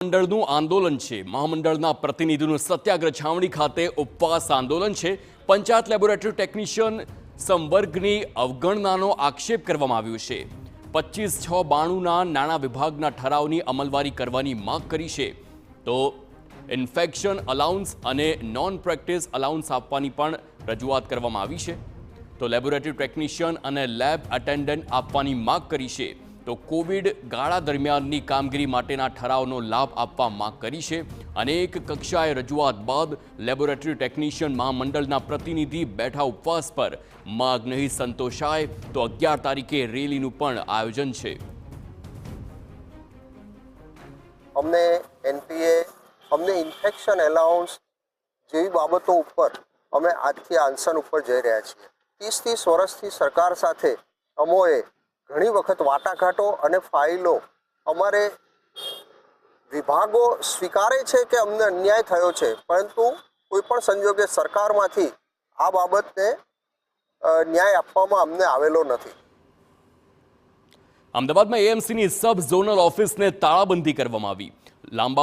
મંડળનું આંદોલન છે। મહામંડળના પ્રતિનિધિનું સત્યાગ્રહ છાવણી ખાતે ઉપવાસ આંદોલન છે। પંચાયત લેબોરેટરી ટેકનિશિયન સંવર્ગની અવગણનાનો આક્ષેપ કરવામાં આવ્યો છે। 25/692ના નાણાં વિભાગના ઠરાવની અમલવારી કરવાની માંગ કરી છે। તો ઇન્ફેક્શન અલાઉન્સ અને નોન પ્રેક્ટિસ અલાઉન્સ આપવાની પણ રજૂઆત કરવામાં આવી છે। તો લેબોરેટરી ટેકનિશિયન અને લેબ અટેન્ડન્ટ આપવાની માંગ કરી છે। તો કોવિડ ગાળા દરમિયાનની કામગીરી માટેના ઠરાવનો લાભ આપવા માંગ કરી છે। અનેક કક્ષાએ રજૂઆત બાદ લેબોરેટરી ટેકનિશિયન મહામંડળના પ્રતિનિધિ બેઠા ઉપવાસ પર। માંગ નહીં સંતોષાય તો 11 તારીખે રેલીનું પણ આયોજન છે। અમને એનપીએ અમને ઇન્ફેક્શન એલાઉન્સ જેવી બાબતો ઉપર અમે આજથી આંદોલન ઉપર જઈ રહ્યા છીએ। 30 વર્ષથી સરકાર સાથે અમોએ ઘણી વખત વાટાઘાટો અને ફાઇલો અમારે વિભાગો સ્વીકારે છે કે અમને અન્યાય થયો છે, પરંતુ કોઈપણ સંજોગે સરકારમાંથી આ બાબતને ન્યાય આપવામાં અમને આવેલો નથી। અમદાવાદમાં એએમસીની સબ ઝોનલ ઓફિસને તાળાબંધી કરવામાં આવી। લાંબા